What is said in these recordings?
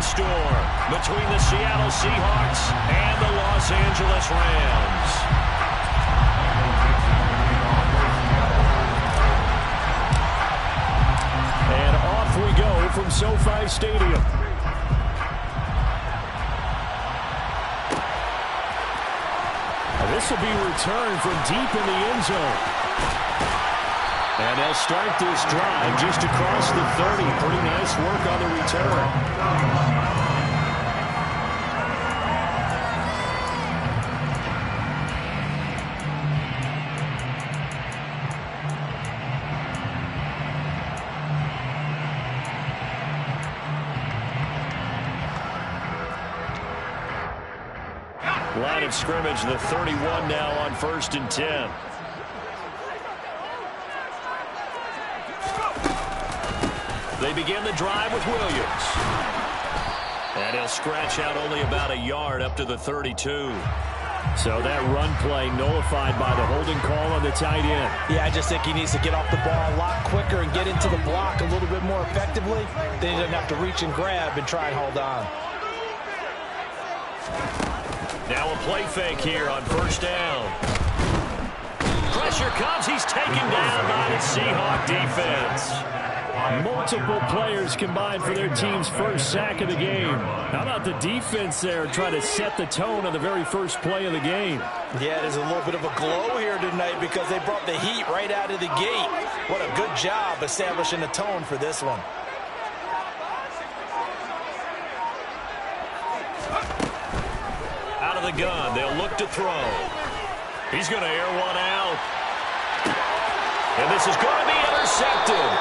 storm between the Seattle Seahawks and the Los Angeles Rams. And off we go from SoFi Stadium. This will be returned from deep in the end zone. And they'll start this drive just across the 30. Pretty nice work on the return. Line of scrimmage, the 31 now on 1st and 10. They begin the drive with Williams. And he'll scratch out only about a yard up to the 32. So that run play nullified by the holding call on the tight end. Yeah, I just think he needs to get off the ball a lot quicker and get into the block a little bit more effectively. Then he doesn't have to reach and grab and try and hold on. Now a play fake here on 1st down. Pressure comes. He's taken down by the Seahawk defense. Multiple players combined for their team's first sack of the game. How about the defense there trying to set the tone on the very first play of the game? Yeah, there's a little bit of a glow here tonight because they brought the heat right out of the gate. What a good job establishing a tone for this one. Out of the gun, they'll look to throw. He's going to air one out. And this is going to be intercepted.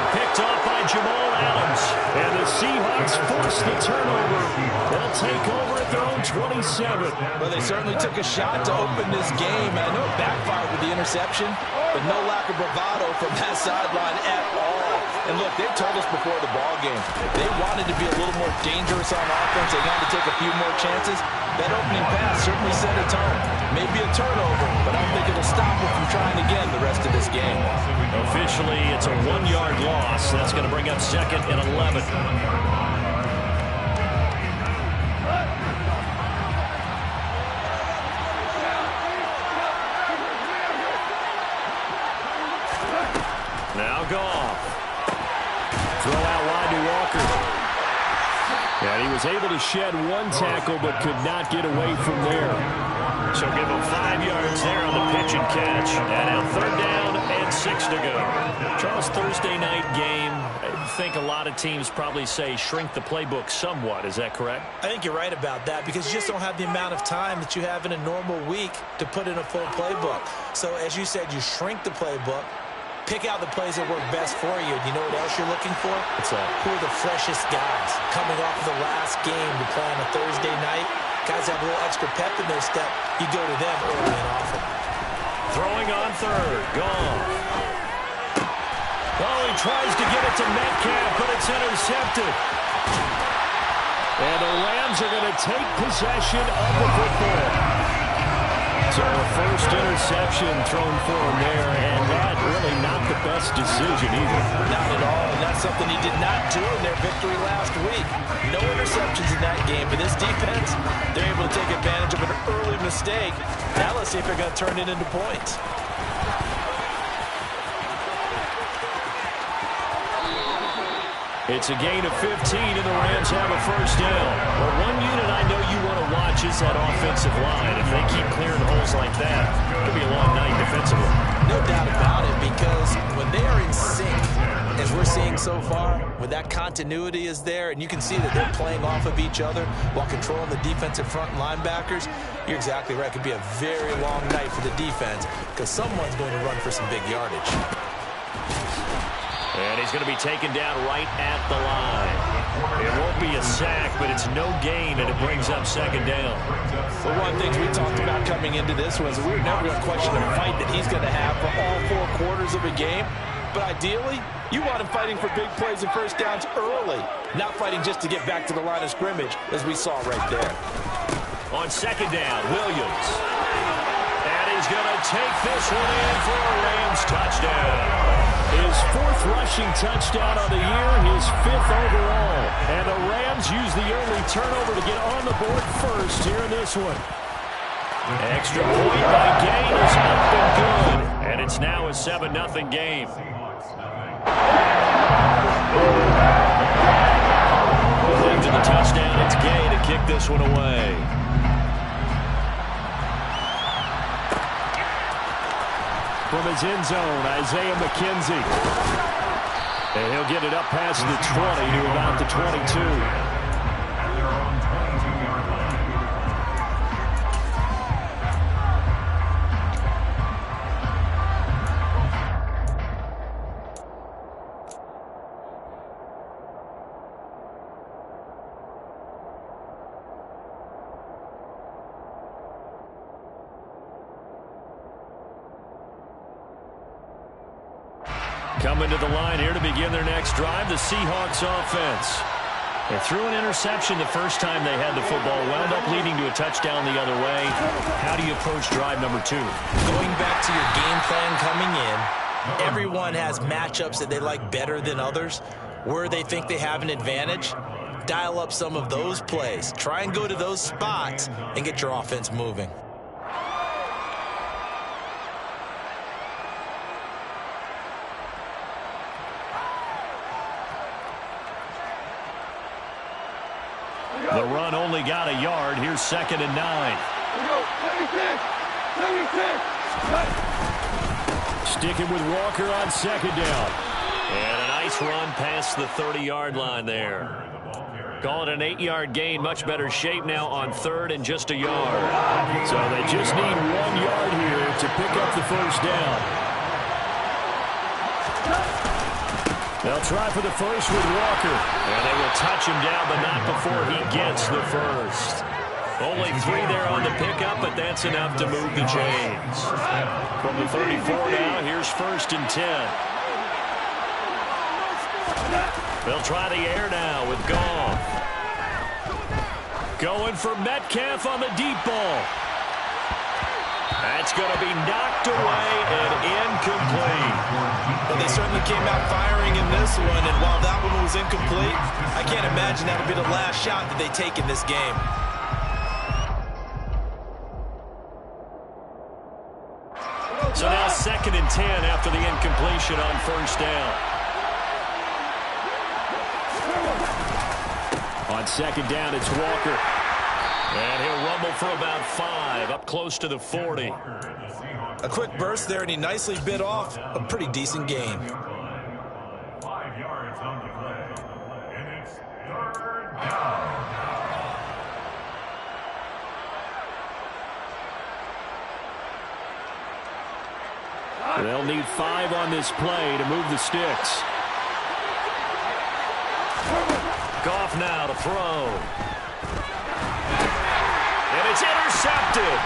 Picked off by Jamal Adams. And the Seahawks force the turnover. They'll take over at their own 27. Well, they certainly took a shot to open this game. I know it backfired with the interception, but no lack of bravado from that sideline at all. And look, they told us before the ball game, they wanted to be a little more dangerous on offense. They wanted to take a few more chances. That opening pass certainly set a tone. Maybe a turnover, but I don't think it'll stop them from trying again the rest of this game. Officially, it's a 1-yard loss. That's going to bring up 2nd and 11. Now Goff. Throw out wide to Walker. And he was able to shed one tackle but could not get away from there. So give him 5 yards there on the pitch and catch. And now 3rd down and 6 to go. Charles, Thursday night game, I think a lot of teams probably say shrink the playbook somewhat. Is that correct? I think you're right about that because you just don't have the amount of time that you have in a normal week to put in a full playbook. So as you said, you shrink the playbook. Pick out the plays that work best for you. You know what else you're looking for? What's that? Who are the freshest guys coming off of the last game to play on a Thursday night? Guys have a little extra pep in their step. You go to them early and often. Throwing on 3rd. Gone. Oh, he tries to get it to Metcalf, but it's intercepted. And the Rams are going to take possession of the football. So a first interception thrown for him there, and that really not the best decision either. Not at all, and that's something he did not do in their victory last week. No interceptions in that game, but this defense, they're able to take advantage of an early mistake. Now let's see if they're going to turn it into points. It's a gain of 15, and the Rams have a first down. Well, one unit I know you want to watch is that offensive line. If they keep clearing holes like that, it'll be a long night defensively. No doubt about it, because when they are in sync, as we're seeing so far, when that continuity is there, and you can see that they're playing off of each other while controlling the defensive front linebackers, you're exactly right. It could be a very long night for the defense because someone's going to run for some big yardage. And he's going to be taken down right at the line. It won't be a sack, but it's no gain, and it brings up 2nd down. Well, one of the things we talked about coming into this was we were never going to question the fight that he's going to have for all 4 quarters of a game. But ideally, you want him fighting for big plays and first downs early, not fighting just to get back to the line of scrimmage, as we saw right there. On 2nd down, Williams. And he's going to take this one in for a Rams touchdown. His 4th rushing touchdown on the year, his 5th overall. And the Rams use the early turnover to get on the board first here in this one. Extra point by Gain is up and good. And it's now a 7-0 game. After the touchdown, it's Gay to kick this one away. From his end zone, Isaiah McKenzie. And he'll get it up past the 20 to about the 22. Coming to the line here to begin their next drive, the Seahawks offense. They threw an interception the first time they had the football, wound up leading to a touchdown the other way. How do you approach drive number 2? Going back to your game plan coming in, everyone has matchups that they like better than others. Where they think they have an advantage, dial up some of those plays. Try and go to those spots and get your offense moving. The run only got a yard. Here's 2nd and 9. Sticking with Walker on 2nd down. And a nice run past the 30-yard line there. Call it an 8-yard gain. Much better shape now on 3rd and just a yard. So they just need 1 yard here to pick up the first down. They'll try for the first with Walker. And they will touch him down, but not before he gets the first. Only 3 there on the pickup, but that's enough to move the chains. From the 34 now, here's 1st and 10. They'll try the air now with Goff. Going for Metcalf on the deep ball. That's going to be knocked away and incomplete. Well, they certainly came out firing in this one, and while that one was incomplete, I can't imagine that'll be the last shot that they take in this game. So now 2nd and 10 after the incompletion on 1st down. On 2nd down, it's Walker. And he'll rumble for about 5, up close to the 40. A quick burst there, and he nicely bit off a pretty decent gain. 5 yards on the play, and it's 3rd down. They'll need 5 on this play to move the sticks. Goff now to throw. And it's intercepted.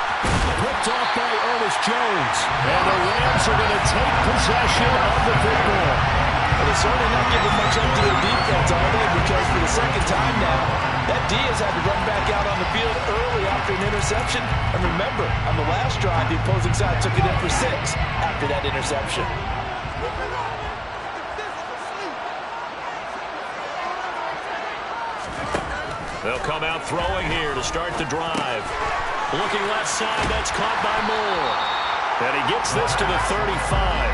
Picked off by Ernest Jones. And the Rams are going to take possession of the football. Well, they're certainly not giving much up to their defense, are they? Because for the 2nd time now, that D has had to run back out on the field early after an interception. And remember, on the last drive, the opposing side took it in for 6 after that interception. They'll come out throwing here to start the drive. Looking left side, that's caught by Moore. And he gets this to the 35.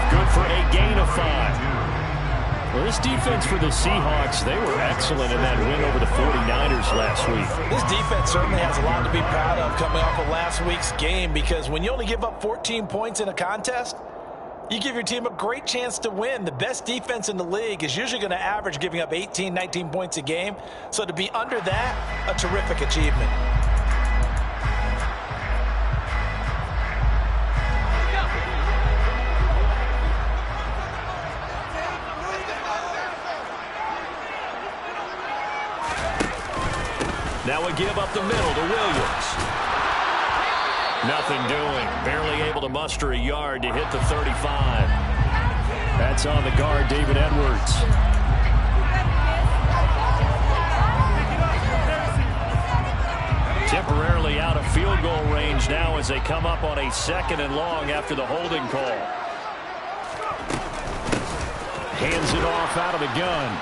Good for a gain of 5. Well, this defense for the Seahawks, they were excellent in that win over the 49ers last week. This defense certainly has a lot to be proud of coming off of last week's game, because when you only give up 14 points in a contest, you give your team a great chance to win. The best defense in the league is usually going to average giving up 18, 19 points a game. So to be under that, a terrific achievement. Now we give up the middle to Williams. Nothing doing. Barely able to muster a yard to hit the 35. That's on the guard, David Edwards. Temporarily out of field goal range now as they come up on a 2nd and long after the holding call. Hands it off out of the gun.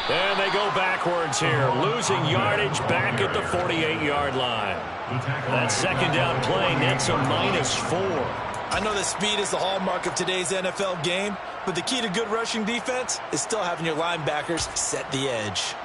And they go backwards here, losing yardage back at the 48-yard line. That second down play nets a -4. I know that speed is the hallmark of today's NFL game, but the key to good rushing defense is still having your linebackers set the edge.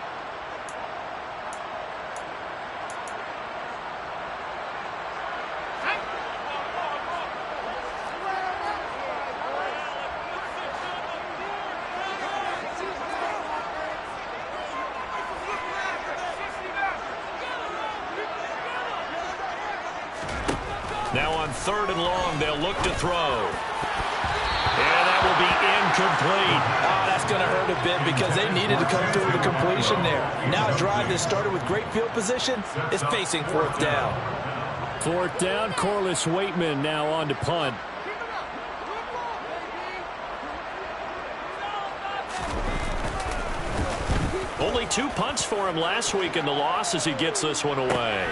Now on 3rd and long, they'll look to throw. And that will be incomplete. Oh, that's going to hurt a bit because they needed to come through with a completion there. Now a drive that started with great field position is facing 4th down. 4th down, Corliss Waitman now on to punt. Only 2 punts for him last week in the loss as he gets this one away.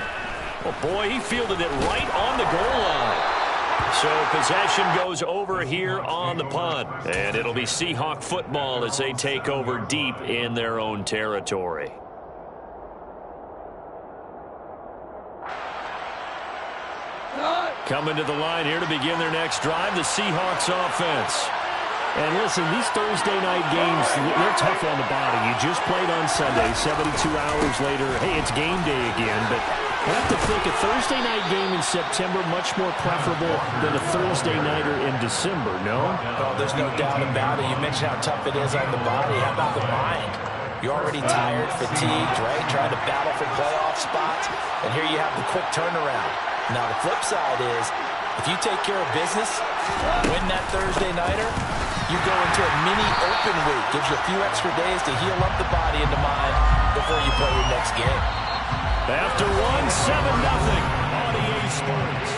Oh, boy, he fielded it right on the goal line. So possession goes over here on the punt. And it'll be Seahawk football as they take over deep in their own territory. Coming to the line here to begin their next drive, the Seahawks offense. And listen, these Thursday night games, they're tough on the body. You just played on Sunday, 72 hours later, hey, it's game day again. But I have to think a Thursday night game in September much more preferable than a Thursday nighter in December, no? Well, there's no doubt about it. You mentioned how tough it is on the body. How about the mind? You're already tired, fatigued, right? Trying to battle for playoff spots. And here you have the quick turnaround. Now, the flip side is, if you take care of business, win that Thursday nighter, you go into a mini open week. Gives you a few extra days to heal up the body and the mind before you play your next game. After 1, 7-0 on EA Sports.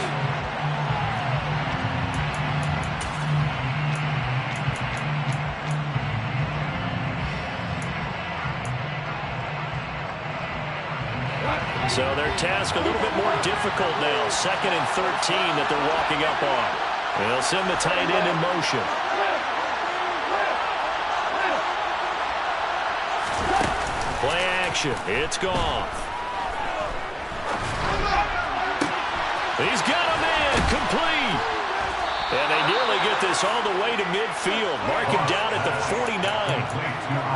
So their task a little bit more difficult now. 2nd and 13 that they're walking up on. They'll send the tight end in motion. Play action. It's gone. He's got a man. Complete. And they nearly get this all the way to midfield. Mark him down at the 49.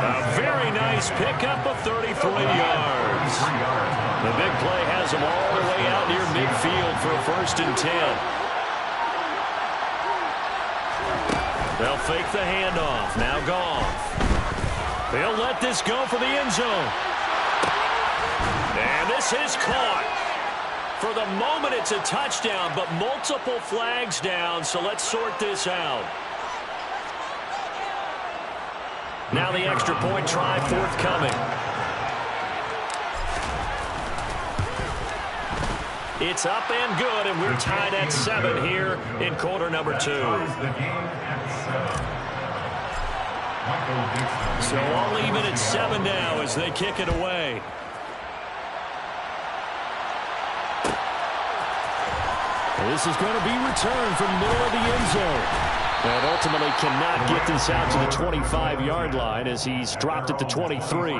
A very nice pickup of 33 yards. The big play has them all the way out near midfield for a 1st and 10. They'll fake the handoff. Now Goff. They'll let this go for the end zone. And this is caught. For the moment, it's a touchdown, but multiple flags down, so let's sort this out. Now the extra point try forthcoming. It's up and good, and we're tied at 7 here in quarter number 2. So all even at 7 now as they kick it away. This is going to be returned from the middle of the end zone. And ultimately cannot get this out to the 25-yard line as he's dropped at the 23.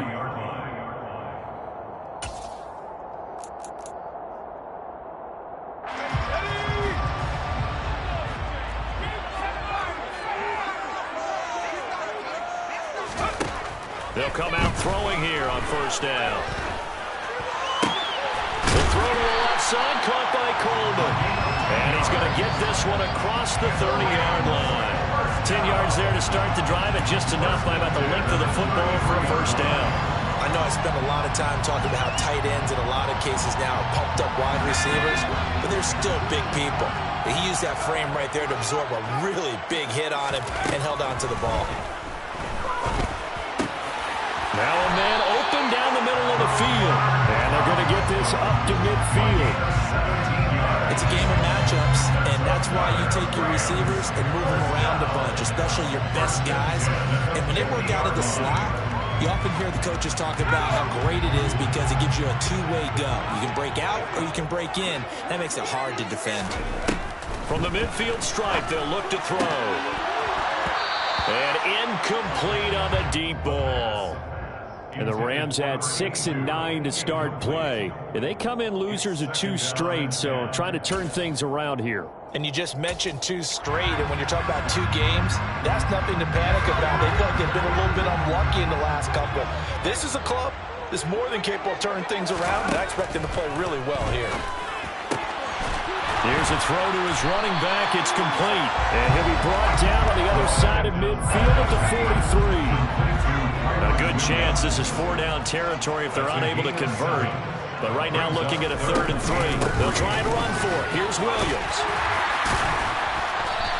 They'll come out throwing here on 1st down. The throw to the left side, caught by Coleman. And he's going to get this one across the 30-yard line. 10 yards there to start the drive, and just enough by about the length of the football for a 1st down. I know I spent a lot of time talking about how tight ends in a lot of cases now are pumped up wide receivers, but they're still big people. He used that frame right there to absorb a really big hit on him and held on to the ball. Now a man open down the middle of the field. And they're going to get this up to midfield. It's a game of matchups, and that's why you take your receivers and move them around a bunch, especially your best guys. And when they work out of the slot, you often hear the coaches talk about how great it is because it gives you a two-way go. You can break out or you can break in. That makes it hard to defend. From the midfield stripe, they'll look to throw. And incomplete on the deep ball. And the Rams had 6 and 9 to start play. And they come in losers of 2 straight, so trying to turn things around here. And you just mentioned 2 straight, and when you're talking about 2 games, that's nothing to panic about. They feel like they've been a little bit unlucky in the last couple. This is a club that's more than capable of turning things around, and I expect them to play really well here. Here's a throw to his running back. It's complete. And he'll be brought down on the other side of midfield at the 43. A good chance this is 4-down territory if they're unable to convert. But right now looking at a 3rd and 3. They'll try and run for it. Here's Williams.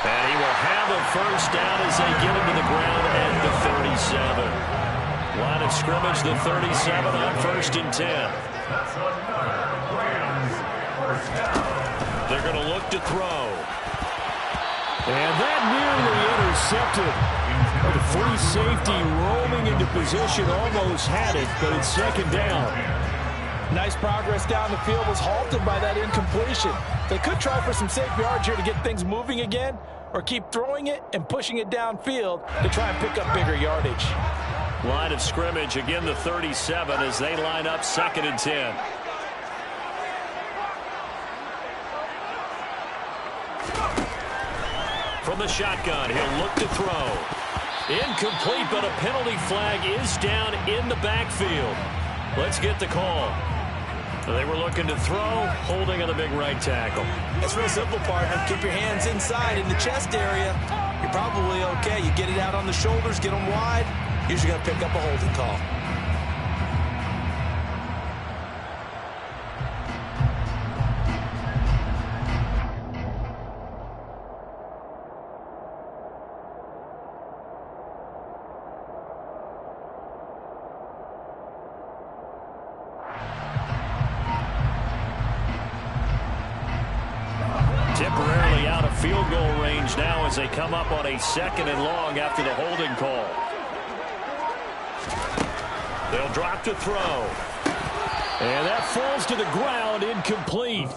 And he will have a first down as they get him to the ground at the 37. Line of scrimmage, the 37 on 1st and 10. They're going to look to throw. And that nearly intercepted. The free safety roaming into position almost had it, but it's 2nd down. Nice progress down the field was halted by that incompletion. They could try for some safe yards here to get things moving again, or keep throwing it and pushing it downfield to try and pick up bigger yardage. Line of scrimmage, again the 37 as they line up 2nd and 10. From the shotgun, he'll look to throw. Incomplete, but a penalty flag is down in the backfield. Let's get the call. They were looking to throw, holding on the big right tackle. It's real simple, partner. Keep your hands inside in the chest area. You're probably okay. You get it out on the shoulders, get them wide. Usually going to pick up a holding call. Temporarily out of field goal range now as they come up on a 2nd and long after the holding call. They'll drop to throw. And that falls to the ground, incomplete.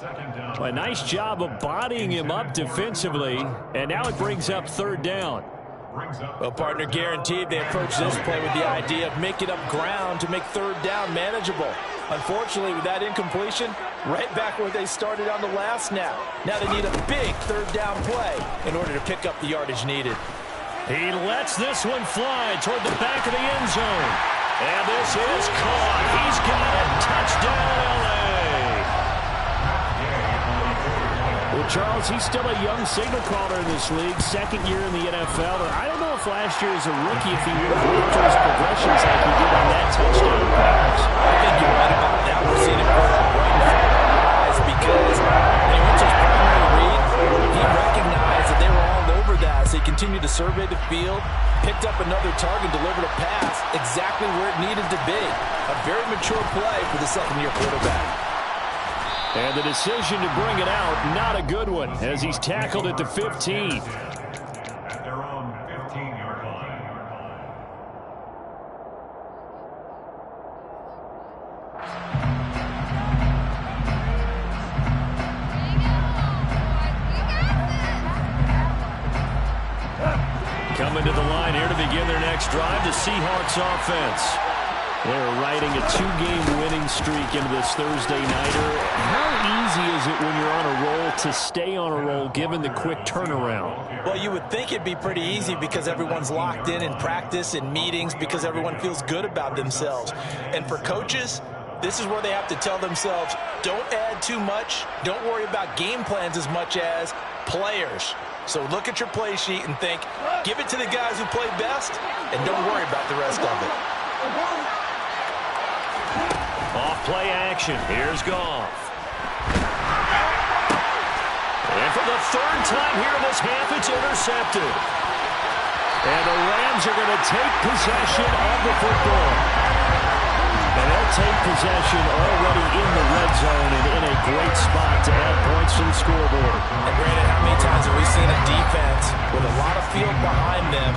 A nice job of bodying him up defensively. And now it brings up 3rd down. Well, partner, guaranteed they approach this play with the idea of making up ground to make 3rd down manageable. Unfortunately, with that incompletion, right back where they started on the last snap. Now they need a big 3rd down play in order to pick up the yardage needed. He lets this one fly toward the back of the end zone. And this is caught. He's got it. Touchdown, L.A. Well, Charles, he's still a young signal caller in this league, 2nd year in the NFL. And I don't know if last year as a rookie if he would have worked those progressions like he did on that touchdown pass. I think you're right about that. We're seeing it right in front of our eyes because when he went to his primary read, he recognized that they were all over that. So he continued to survey the field, picked up another target, delivered a pass exactly where it needed to be. A very mature play for the 2nd-year quarterback. And the decision to bring it out, not a good one, as he's tackled at the 15. At their own 15-yard line. Coming to the line here to begin their next drive, the Seahawks offense. They're riding a 2-game winning streak into this Thursday nighter. How easy is it when you're on a roll to stay on a roll given the quick turnaround? Well, you would think it'd be pretty easy because everyone's locked in practice and meetings because everyone feels good about themselves. And for coaches, this is where they have to tell themselves, don't add too much. Don't worry about game plans as much as players. So look at your play sheet and think, give it to the guys who play best and don't worry about the rest of it. Off play action. Here's Goff. And for the 3rd time here in this half, it's intercepted. And the Rams are going to take possession of the football. And they'll take possession already in the red zone and in a great spot to add points to the scoreboard. And Brandon, how many times have we seen a defense with a lot of field behind them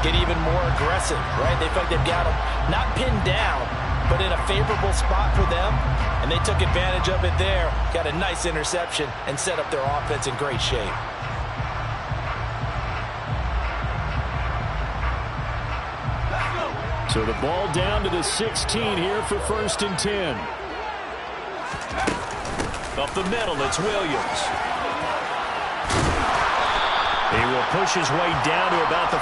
get even more aggressive, right? They feel like they've got them not pinned down, but in a favorable spot for them, and they took advantage of it there, got a nice interception, and set up their offense in great shape. So the ball down to the 16 here for 1st and 10. Up the middle, it's Williams. He will push his way down to about the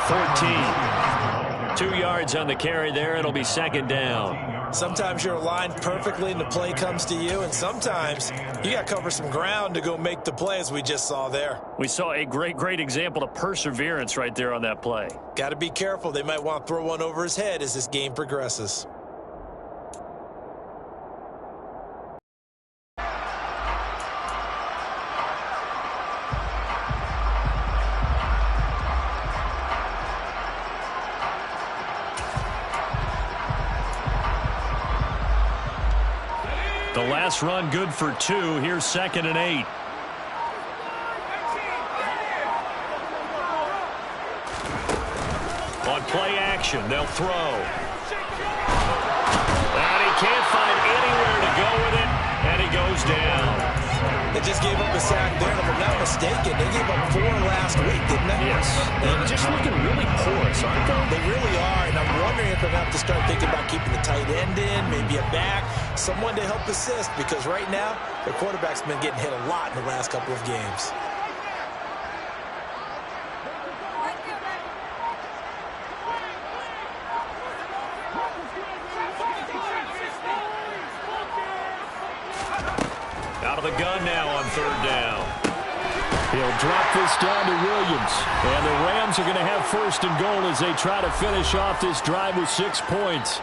14. 2 yards on the carry there. It'll be 2nd down. Sometimes you're aligned perfectly and the play comes to you, and sometimes you got to cover some ground to go make the play, as we just saw there. We saw a great example of perseverance right there on that play. Got to be careful. They might want to throw one over his head as this game progresses. The last run good for 2. Here's 2nd and 8. On play action, they'll throw. And he can't find anywhere to go with it, and he goes down. They just gave up a sack there, and if I'm not mistaken, they gave up 4 last week, didn't they? Yes. They're just looking really porous, aren't they? They really are, and I'm wondering if they're going to have to start thinking about keeping the tight end in, maybe a back, someone to help assist, because right now, their quarterback's been getting hit a lot in the last couple of games. Out of the gun now on 3rd down. He'll drop this down to Williams. And the Rams are going to have 1st and goal as they try to finish off this drive with 6 points.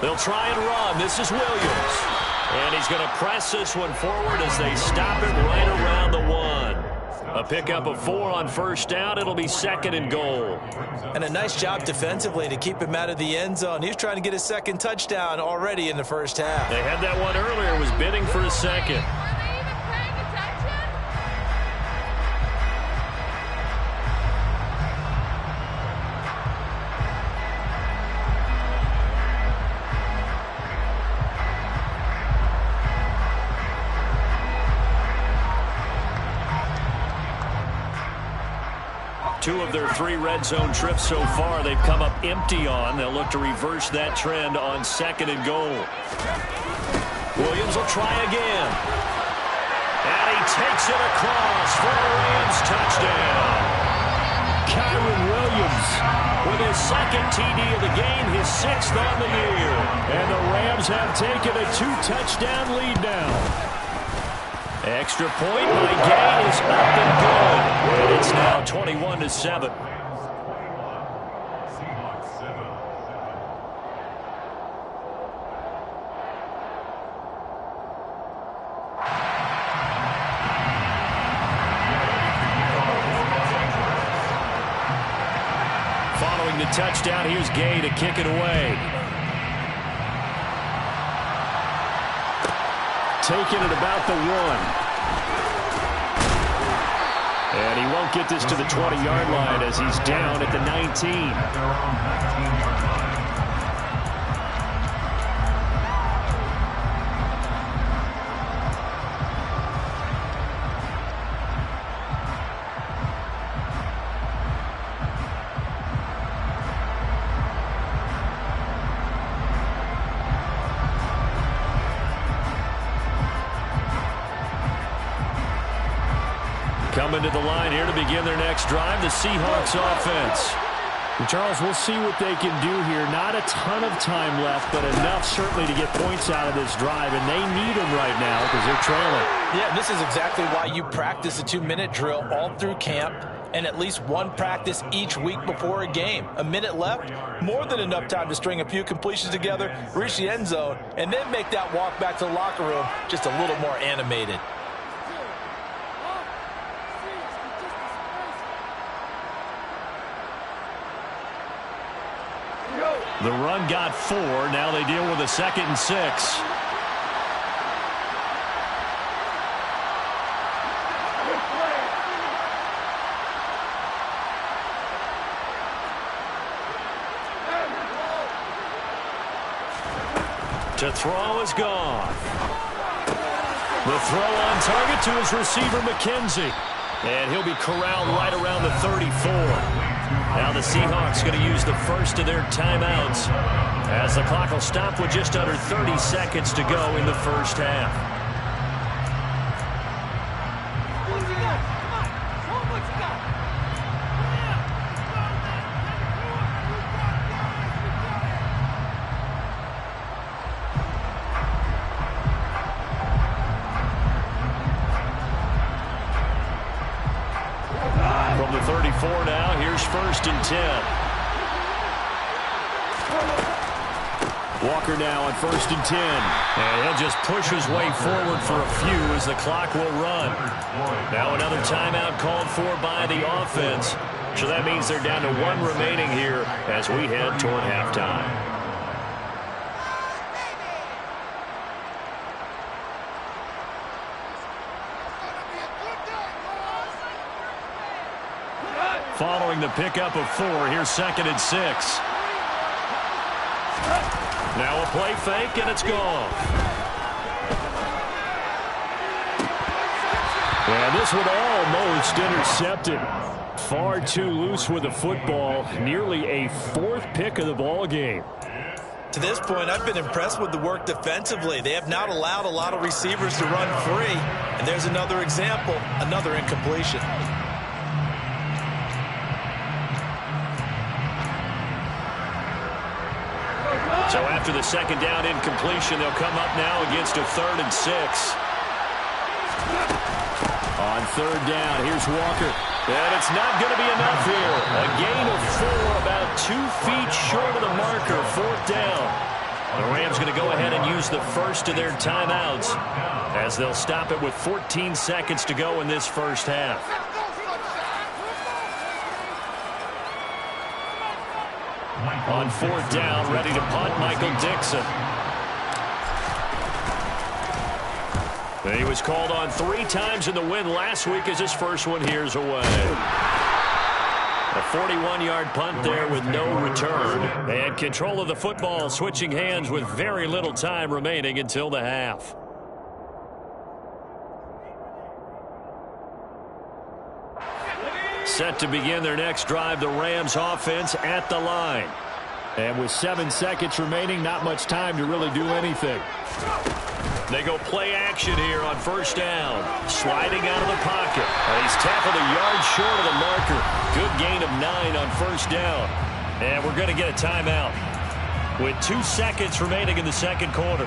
They'll try and run. This is Williams. And he's going to press this one forward as they stop him right around the 1. A pickup of 4 on 1st down. It'll be 2nd and goal. And a nice job defensively to keep him out of the end zone. He's trying to get his 2nd touchdown already in the 1st half. They had that one earlier, was bidding for a 2nd. Two of their 3 red zone trips so far they've come up empty on. They'll look to reverse that trend on 2nd and goal. Williams will try again. And he takes it across for a Rams touchdown. Kyron Williams with his 2nd TD of the game, his 6th on the year. And the Rams have taken a 2-touchdown lead now. Extra point by Gay is up and good. And it's now 21-7. Seahawks 7. Following the touchdown, here's Gay to kick it away. Taking it about the 1. And he won't get this to the 20-yard line as he's down at the 19. At their own 19-yard line. Coming to the line here to begin their next drive, the Seahawks offense. And Charles, we'll see what they can do here. Not a ton of time left, but enough certainly to get points out of this drive, and they need them right now because they're trailing. Yeah, this is exactly why you practice a 2-minute drill all through camp and at least one practice each week before a game. A minute left, more than enough time to string a few completions together, reach the end zone, and then make that walk back to the locker room just a little more animated. The run got 4. Now they deal with a 2nd and 6. To throw is gone. The throw on target to his receiver, McKenzie. And he'll be corralled right around the 34. Now the Seahawks going to use the first of their timeouts as the clock will stop with just under 30 seconds to go in the first half. From the 34 now, here's 1st and 10. Walker now on 1st and 10. And he'll just push his way forward for a few as the clock will run. Now another timeout called for by the offense. So that means they're down to 1 remaining here as we head toward halftime. Following the pickup of 4, here's 2nd and 6. Now a play fake, and it's gone. And this one almost intercepted. Far too loose with the football. Nearly a 4th pick of the ball game. To this point, I've been impressed with the work defensively. They have not allowed a lot of receivers to run free. And there's another example, another incompletion. So after the 2nd down incompletion, they'll come up now against a 3rd and 6. On 3rd down, here's Walker. And it's not going to be enough here. A gain of 4, about 2 feet short of the marker, 4th down. The Rams going to go ahead and use the first of their timeouts as they'll stop it with 14 seconds to go in this first half. On 4th down, ready to punt, Michael Dixon. And he was called on 3 times in the win last week as his first one here's away. A 41-yard punt there with no return. And control of the football, switching hands with very little time remaining until the half. Set to begin their next drive, the Rams offense at the line. And with 7 seconds remaining, not much time to really do anything. They go play action here on 1st down. Sliding out of the pocket. He's tackled a yard short of the marker. Good gain of 9 on 1st down. And we're going to get a timeout with 2 seconds remaining in the 2nd quarter.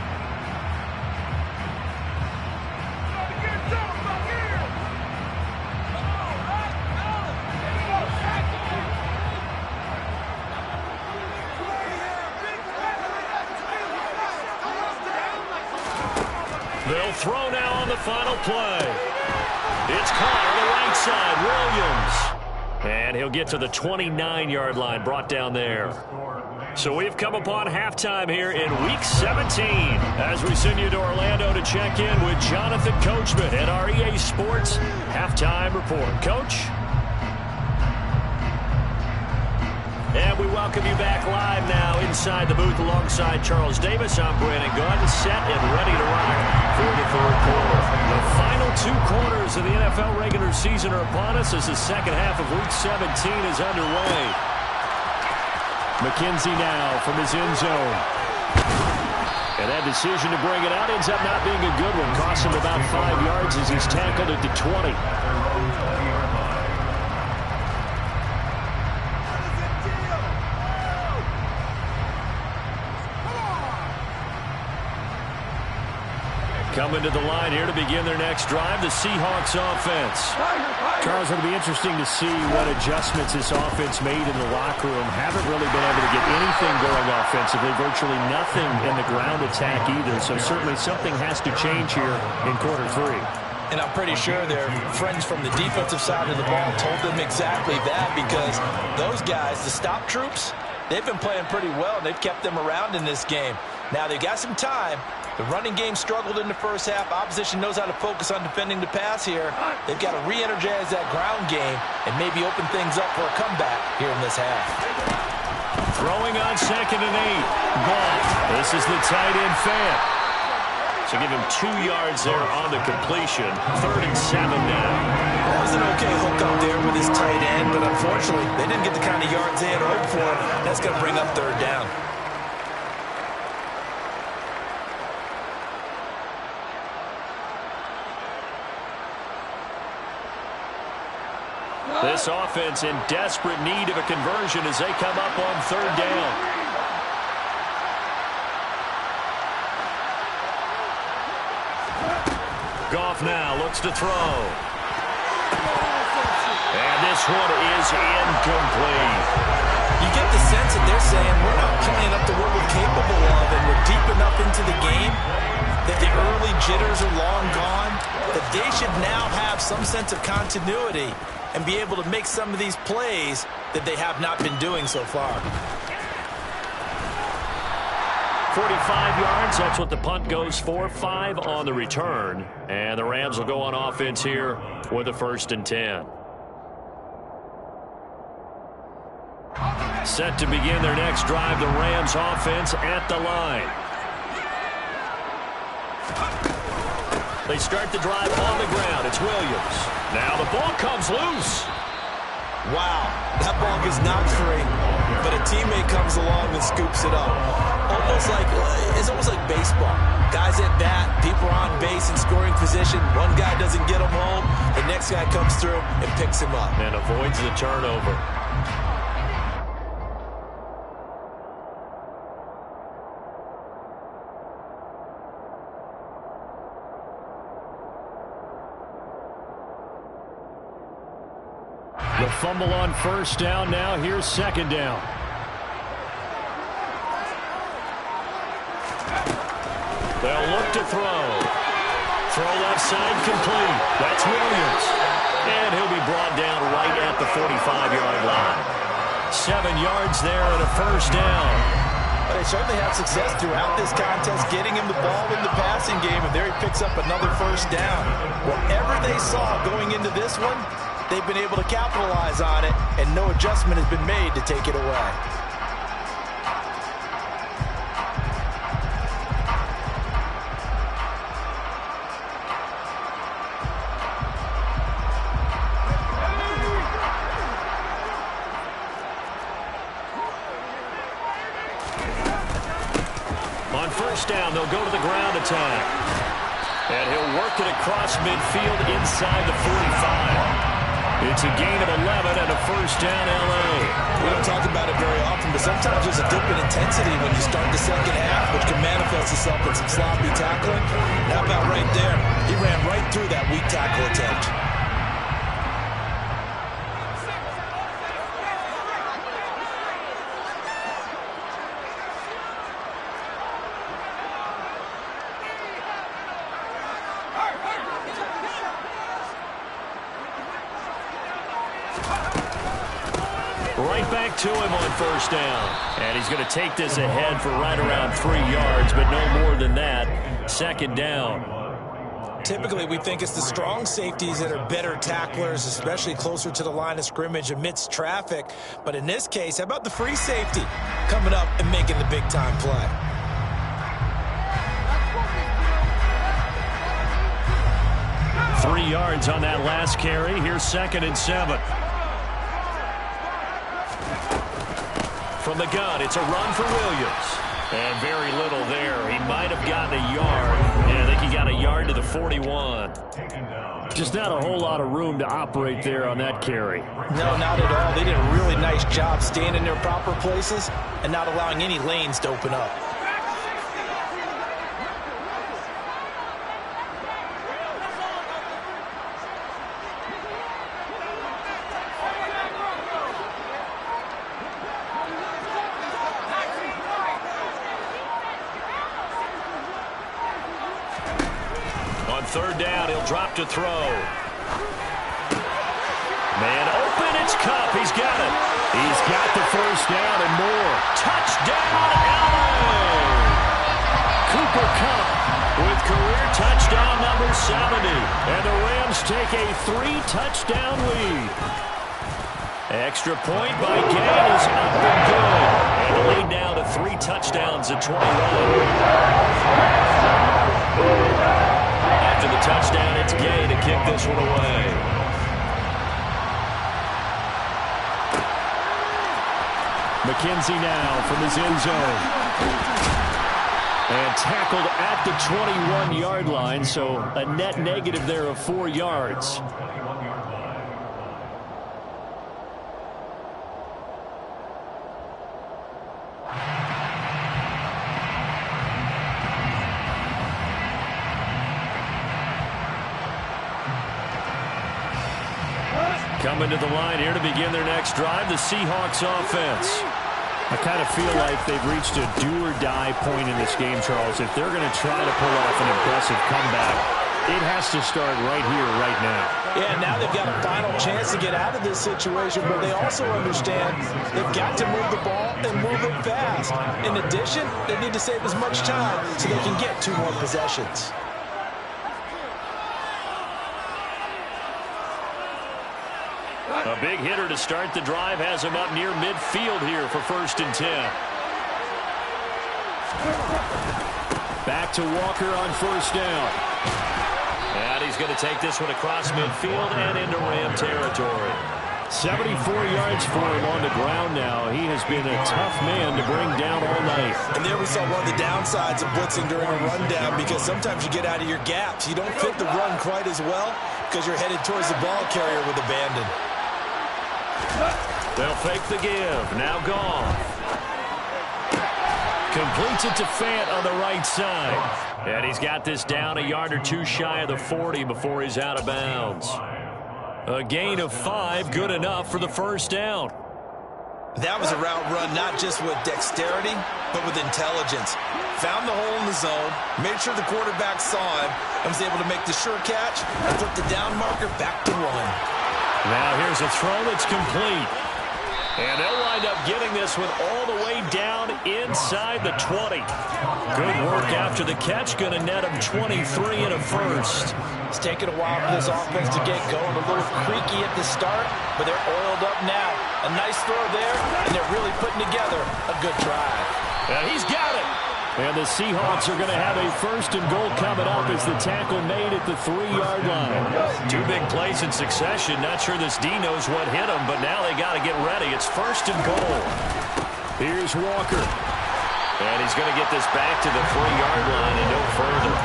They'll throw now on the final play. It's caught on the right side, Williams. And he'll get to the 29-yard line, brought down there. So we've come upon halftime here in Week 17 as we send you to Orlando to check in with Jonathan Coachman at our EA Sports Halftime Report. Coach? And we welcome you back live now inside the booth alongside Charles Davis. I'm Brandon Gunn, set and ready to rock for the 3rd quarter. The final 2 quarters of the NFL regular season are upon us as the 2nd half of Week 17 is underway. McKenzie now from his end zone. And that decision to bring it out ends up not being a good one. Costs him about 5 yards as he's tackled at the 20. Coming to the line here to begin their next drive, the Seahawks offense. Charles, it'll be interesting to see what adjustments this offense made in the locker room. Haven't really been able to get anything going offensively, virtually nothing in the ground attack either. So certainly something has to change here in quarter 3. And I'm pretty sure their friends from the defensive side of the ball told them exactly that, because those guys, the stop troops, they've been playing pretty well. They've kept them around in this game. Now they've got some time. The running game struggled in the first half. Opposition knows how to focus on defending the pass here. They've got to re-energize that ground game and maybe open things up for a comeback here in this half. Throwing on on 2nd and 8. Goff. This is the tight end fan. So give him 2 yards there on the completion. 3rd and 7 now. That was an okay hook up there with his tight end, but unfortunately, they didn't get the kind of yards they had hoped for. That's going to bring up 3rd down. This offense in desperate need of a conversion as they come up on 3rd down. Goff now looks to throw. And this one is incomplete. You get the sense that they're saying we're not playing up to what we're capable of, and we're deep enough into the game that the early jitters are long gone, that they should now have some sense of continuity and be able to make some of these plays that they have not been doing so far. 45 yards, that's what the punt goes for. 5 on the return. And the Rams will go on offense here with a 1st and 10. Set to begin their next drive, the Rams offense at the line. They start the drive on the ground. It's Williams. Now the ball comes loose. Wow, that ball gets knocked free, but a teammate comes along and scoops it up. It's almost like baseball. Guys at bat, people are on base in scoring position. One guy doesn't get him home. The next guy comes through and picks him up. And avoids the turnover. The fumble on 1st down now. Here's 2nd down. They'll look to throw. Throw left side complete. That's Williams. And he'll be brought down right at the 45-yard line. 7 yards there and a 1st down. But they certainly have success throughout this contest, getting him the ball in the passing game, and there he picks up another 1st down. Whatever they saw going into this one, they've been able to capitalize on it, and no adjustment has been made to take it away. On 1st down, they'll go to the ground attack. And he'll work it across midfield inside the 45. It's a gain of 11 and a 1st down, L.A. We don't talk about it very often, but sometimes there's a dip in intensity when you start the 2nd half, which can manifest itself in some sloppy tackling. How about right there? He ran right through that weak tackle attempt. Right back to him on 1st down. And he's going to take this ahead for right around 3 yards, but no more than that. 2nd down. Typically, we think it's the strong safeties that are better tacklers, especially closer to the line of scrimmage amidst traffic. But in this case, how about the free safety coming up and making the big-time play? Three yards on that last carry. Here's 2nd and 7. From the gun, it's a run for Williams. And very little there. He might have gotten a yard. Yeah, I think he got a yard to the 41. Just not a whole lot of room to operate there on that carry. No, not at all. They did a really nice job staying in their proper places and not allowing any lanes to open up. On 3rd down, he'll drop to throw. Man open, it's Kupp. He's got it. He's got the 1st down and more. Touchdown, LA! Cooper Kupp with career touchdown number 70. And the Rams take a 3-touchdown lead. Extra point by Gay is up and good. And the lead now 3 touchdowns at 21. After the touchdown, it's Gay to kick this one away. McKenzie now from his end zone. And tackled at the 21-yard line, so a net negative there of 4 yards. Coming to the line here to begin their next drive, the Seahawks offense. I kind of feel like they've reached a do-or-die point in this game, Charles. If they're going to try to pull off an impressive comeback, it has to start right here, right now. Yeah, now they've got a final chance to get out of this situation, but they also understand they've got to move the ball and move it fast. In addition, they need to save as much time so they can get 2 more possessions. A big hitter to start the drive has him up near midfield here for 1st and 10. Back to Walker on 1st down. And he's going to take this one across midfield and into Ram territory. 74 yards for him on the ground now. He has been a tough man to bring down all night. And there we saw one of the downsides of blitzing during a rundown, because sometimes you get out of your gaps. You don't fit the run quite as well because you're headed towards the ball carrier with abandon. They'll fake the give. Now Goff. Completes it to Fant on the right side. And he's got this down a yard or 2 shy of the 40 before he's out of bounds. A gain of 5, good enough for the 1st down. That was a route run not just with dexterity, but with intelligence. Found the hole in the zone, made sure the quarterback saw him, and was able to make the sure catch and flip the down marker back to 1. Now here's a throw that's complete. And they'll wind up getting this one all the way down inside the 20. Good work after the catch. Going to net him 23 and a 1st. It's taken a while for this offense to get going. A little creaky at the start, but they're oiled up now. A nice throw there, and they're really putting together a good drive. And he's got it. And the Seahawks are going to have a 1st and goal coming up as the tackle made at the 3-yard line. 2 big plays in succession. Not sure this D knows what hit him, but now they got to get ready. It's 1st and goal. Here's Walker. And he's going to get this back to the 3-yard line and no further.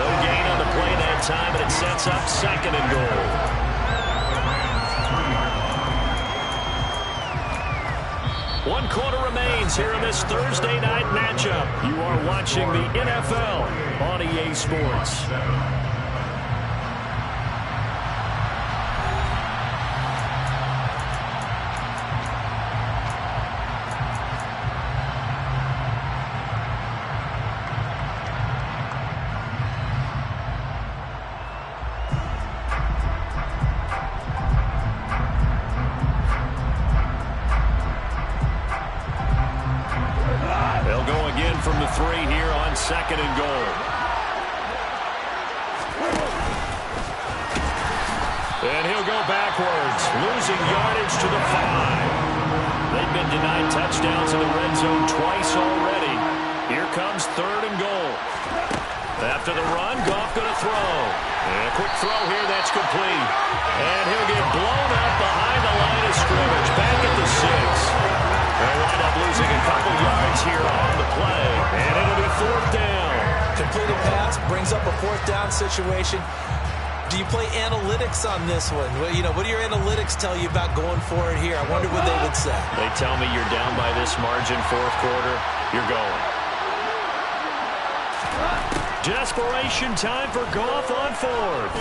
No gain on the play that time, and it sets up 2nd and goal. 1 quarter remains here in this Thursday night matchup. You are watching the NFL on EA Sports. From the 3 here on 2nd and goal. And he'll go backwards, losing yardage to the 5. They've been denied touchdowns in the red zone twice already. Here comes 3rd and goal. After the run, Goff going to throw. And a quick throw here, that's complete. And he'll get blown up behind the line of scrimmage, back at the 6. They'll wind up losing a couple yards here on the play, and it'll be 4th down. Completed pass brings up a 4th down situation. Do you play analytics on this one? Well, you know, what do your analytics tell you about going for it here? I wonder what they would say. They tell me you're down by this margin, 4th quarter, you're going. Desperation time for Goff on 4th.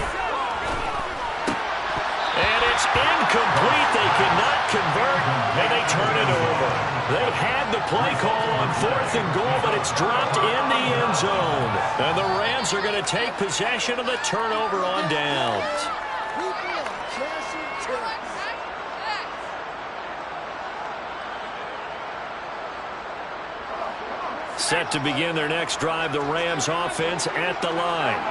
And it's incomplete. They cannot convert, and they turn it over. They had the play call on 4th and goal, but it's dropped in the end zone. And the Rams are going to take possession of the turnover on downs. Set to begin their next drive, the Rams offense at the line.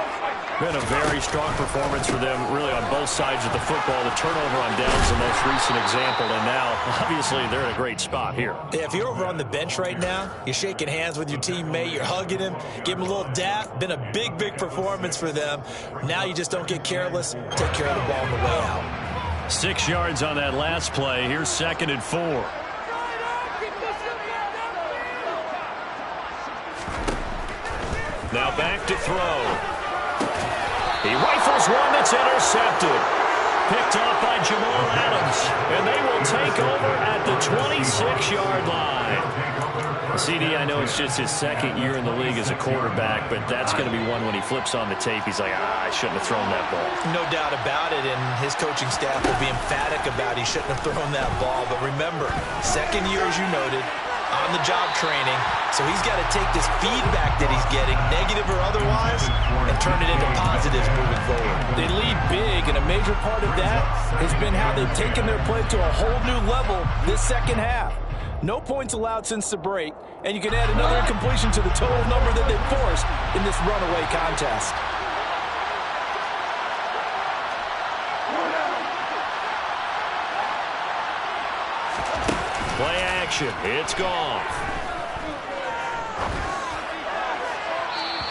Been a very strong performance for them, really, on both sides of the football. The turnover on down is the most recent example, and now, obviously, they're in a great spot here. Yeah, if you're over on the bench right now, you're shaking hands with your teammate, you're hugging him, give him a little dap. Been a big, big performance for them. Now you just don't get careless. Take care of the ball on the way out. 6 yards on that last play. Here's 2nd and 4. Now back to throw. He rifles one that's intercepted. Picked off by Jamal Adams. And they will take over at the 26-yard line. CD, I know it's just his 2nd year in the league as a quarterback, but that's going to be one when he flips on the tape. He's like, I shouldn't have thrown that ball. No doubt about it, and his coaching staff will be emphatic about he shouldn't have thrown that ball. But remember, 2nd year, as you noted, on-the-job training, so he's got to take this feedback that he's getting, negative or otherwise, and turn it into positives moving forward. They lead big, and a major part of that has been how they've taken their play to a whole new level this second half. No points allowed since the break, and you can add another incompletion to the total number that they've forced in this runaway contest. Play action. It's gone.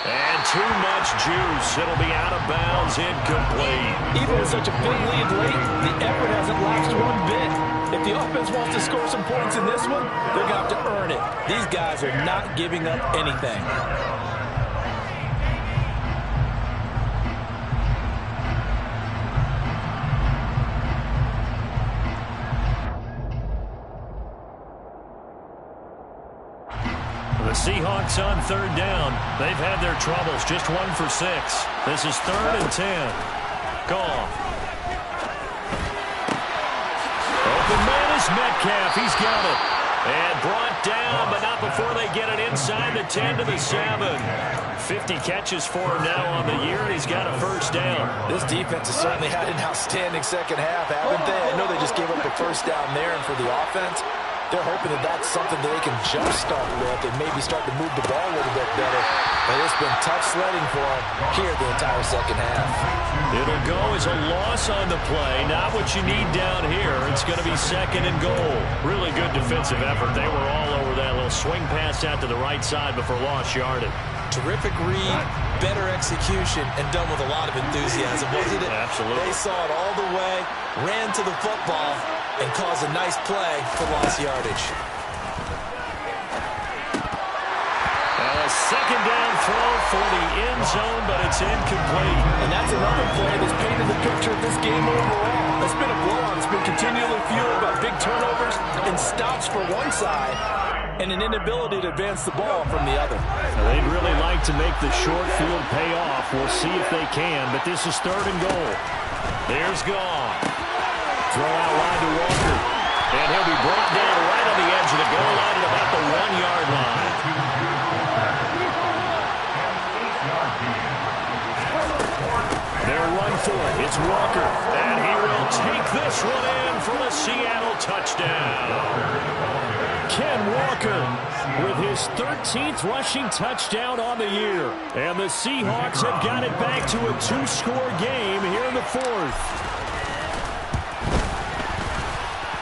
And too much juice. It'll be out of bounds, incomplete. Even with such a big lead late, the effort hasn't lapsed one bit. If the offense wants to score some points in this one, they're going to have to earn it. These guys are not giving up anything. The Seahawks on 3rd down. They've had their troubles. Just 1 for 6. This is 3rd and 10. Goff. Open man is Metcalf. He's got it. And brought down, but not before they get it inside the 10 to the 7. 50 catches for him now on the year, and he's got a 1st down. This defense has certainly had an outstanding second half, haven't they? I know they just gave up the 1st down there, and for the offense, they're hoping that that's something that they can jumpstart with and maybe start to move the ball a little bit better. But it's been tough sledding for them here the entire second half. It'll go as a loss on the play. Not what you need down here. It's going to be 2nd and goal. Really good defensive effort. They were all over that little swing pass out to the right side before lost yardage. Terrific read, better execution, and done with a lot of enthusiasm, wasn't it? Absolutely. They saw it all the way, ran to the football, and caused a nice play for lost yardage. A 2nd down throw for the end zone, but it's incomplete. And that's another play that's painted the picture of this game overall. It's been a blowout. It's been continually fueled by big turnovers and stops for one side and an inability to advance the ball from the other. They'd really like to make the short field pay off. We'll see if they can, but this is 3rd and goal. There's Goff. Throw out wide to Walker. And he'll be brought down right on the edge of the goal line at about the 1-yard line. They'll run for it. It's Walker. And he will take this one in for the Seattle touchdown. Ken Walker with his 13th rushing touchdown on the year. And the Seahawks have got it back to a 2-score game here in the 4th.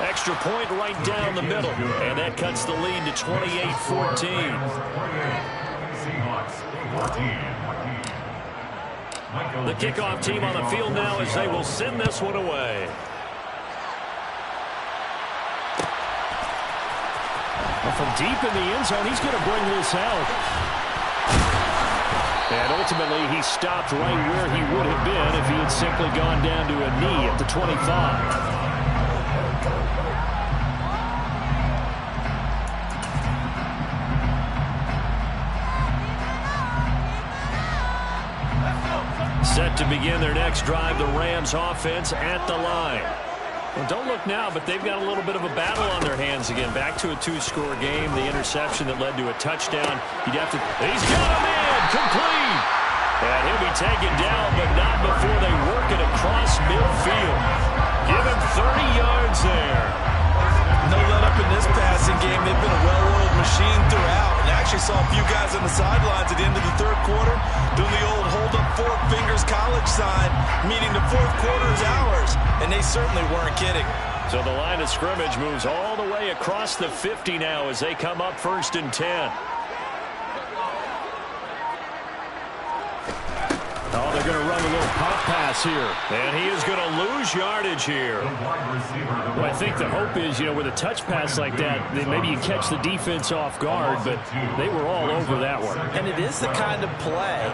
Extra point right down the middle, and that cuts the lead to 28-14. The kickoff team on the field now as they will send this one away. And from deep in the end zone, he's going to bring this out. And ultimately, he stopped right where he would have been if he had simply gone down to a knee at the 25. Set to begin their next drive, the Rams offense at the line. Well, don't look now, but they've got a little bit of a battle on their hands again. Back to a 2-score game. The interception that led to a touchdown. He's got him in, complete. And he'll be taken down, but not before they work it across midfield. Give him 30 yards there. No let up in this passing game. They've been a well-oiled machine throughout. And actually saw a few guys on the sidelines at the end of the third quarter doing the old hold up four fingers college sign, meaning the fourth quarter is ours. And they certainly weren't kidding. So the line of scrimmage moves all the way across the 50 now as they come up 1st and 10. Oh, they're going to run a little pop pass here. And he is going to lose yardage here. Well, I think the hope is, with a touch pass like that, maybe you catch the defense off guard, but they were all over that one. And it is the kind of play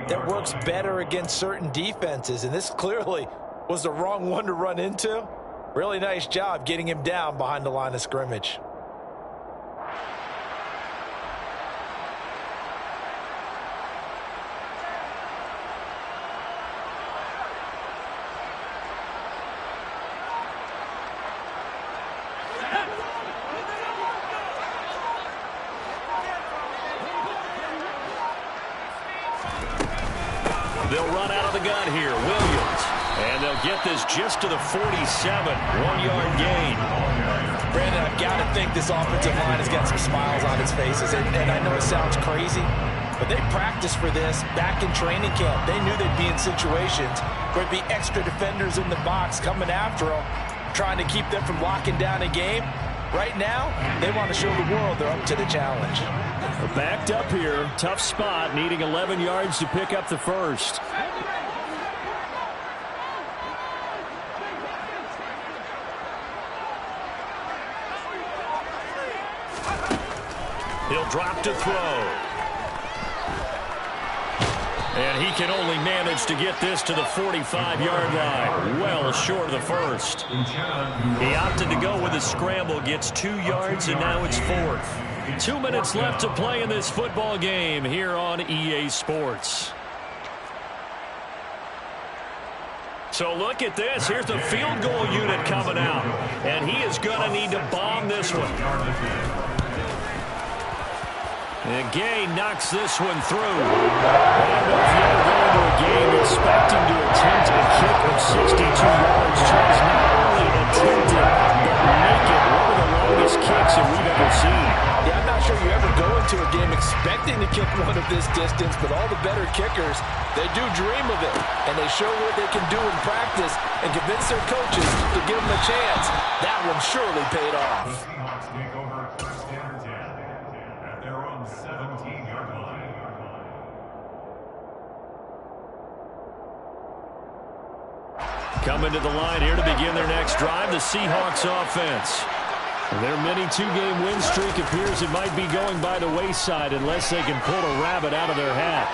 that works better against certain defenses, and this clearly was the wrong one to run into. Really nice job getting him down behind the line of scrimmage. They'll run out of the gun here. Williams. And they'll get this just to the 47. 1-yard gain. Brandon, I've got to think this offensive line has got some smiles on its faces. And I know it sounds crazy, but they practiced for this back in training camp. They knew they'd be in situations where there'd be extra defenders in the box coming after them, trying to keep them from locking down a game. Right now, they want to show the world they're up to the challenge. Backed up here. Tough spot, needing 11 yards to pick up the first. He'll drop to throw. And he can only manage to get this to the 45-yard line. Well short of the first. He opted to go with a scramble, gets 2 yards, and now it's 4th. 2 minutes left to play in this football game here on EA Sports. So look at this. Here's the field goal unit coming out. And he is going to need to bomb this one. And Gay knocks this one through. I don't know if you ever go into a game expecting to attempt a kick of 62 yards. Tries not only attempt it, but make it one of the longest kicks that we've ever seen. Yeah, I'm not sure you ever go into a game expecting to kick one of this distance, but all the better kickers, they do dream of it. And they show what they can do in practice and convince their coaches to give them a chance. That one surely paid off. The Seahawks take over 1st and 10 at their own 17-yard line. Coming to the line here to begin their next drive, the Seahawks offense. Their mini 2-game win streak appears it might be going by the wayside unless they can pull a rabbit out of their hat.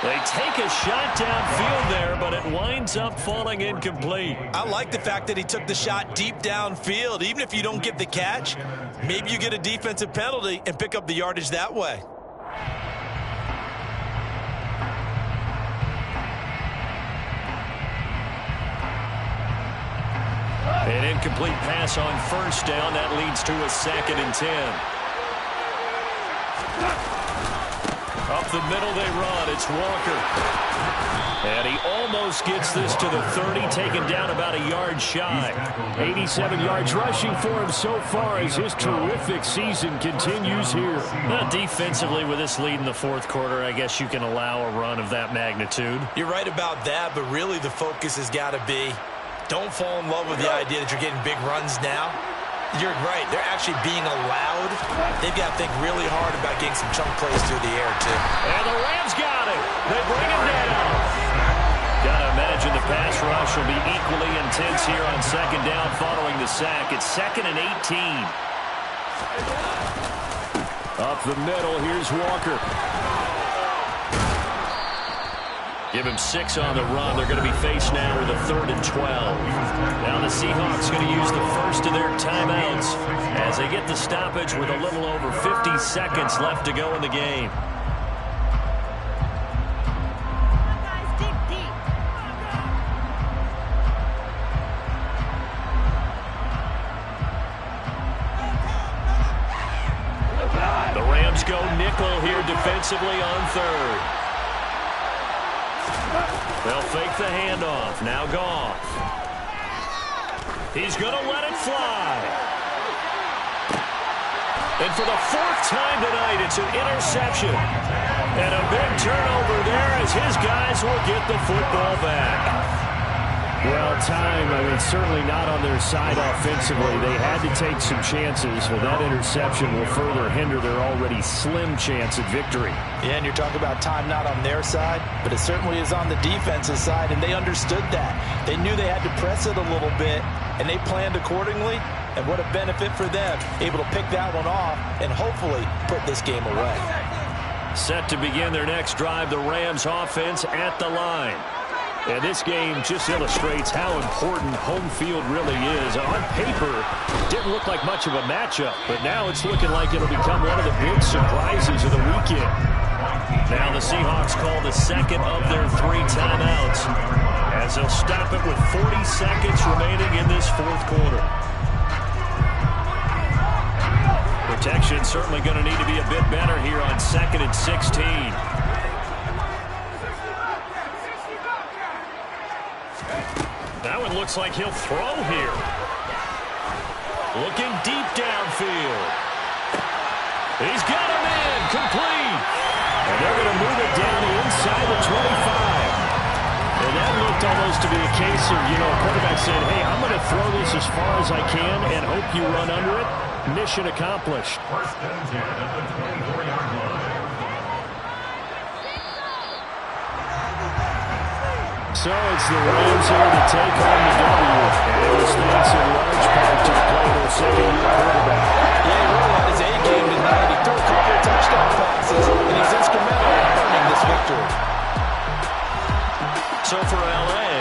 They take a shot downfield there, but it winds up falling incomplete. I like the fact that he took the shot deep downfield. Even if you don't get the catch, maybe you get a defensive penalty and pick up the yardage that way. An incomplete pass on 1st down. That leads to a 2nd and 10. Up the middle they run. It's Walker. And he almost gets this to the 30, taken down about a yard shy. 87 yards rushing for him so far as his terrific season continues here. Well, defensively, with this lead in the 4th quarter, I guess you can allow a run of that magnitude. You're right about that, but really the focus has got to be, don't fall in love with the idea that you're getting big runs now. You're right. They're actually being allowed. They've got to think really hard about getting some chunk plays through the air, too. And the Rams got it. They bring him down. Got to imagine the pass rush will be equally intense here on 2nd down following the sack. It's 2nd and 18. Up the middle, here's Walker. Give him 6 on the run. They're going to be faced now with a 3rd and 12. Now the Seahawks going to use the first of their timeouts as they get the stoppage with a little over 50 seconds left to go in the game. The Rams go nickel here defensively on 3rd. They'll fake the handoff. Now Goff. He's going to let it fly. And for the fourth time tonight, it's an interception. And a big turnover there as his guys will get the football back. Well, certainly not on their side offensively. They had to take some chances. Well, that interception will further hinder their already slim chance at victory. Yeah, and you're talking about time not on their side, but it certainly is on the defensive side, and they understood that. They knew they had to press it a little bit, and they planned accordingly, and what a benefit for them, able to pick that one off and hopefully put this game away. Set to begin their next drive, the Rams offense at the line. And this game just illustrates how important home field really is. On paper, didn't look like much of a matchup, but now it's looking like it'll become one of the big surprises of the weekend. Now the Seahawks call the second of their 3 timeouts as they'll stop it with 40 seconds remaining in this fourth quarter. Protection certainly going to need to be a bit better here on 2nd and 16. That one looks like he'll throw here. Looking deep downfield. He's got him in, complete. And they're going to move it down inside the 25. And that looked almost to be a case of, a quarterback saying, hey, I'm going to throw this as far as I can and hope you run under it. Mission accomplished. 1st and 10 at the 24-yard line. So it's the Rams here to take home the W. And it was thanks in large part to the play of their second-year quarterback. Yeah, he really had his A-game tonight. He threw a couple of touchdown passes, and he's instrumental in earning this victory. So for L.A.,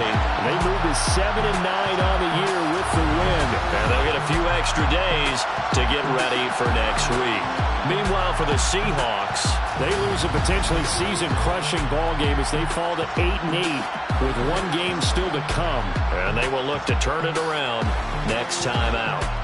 they move to 7-9 on the year with the win. And they'll get a few extra days to get ready for next week. Meanwhile, for the Seahawks, they lose a potentially season-crushing ball game as they fall to 8-8 with 1 game still to come. And they will look to turn it around next time out.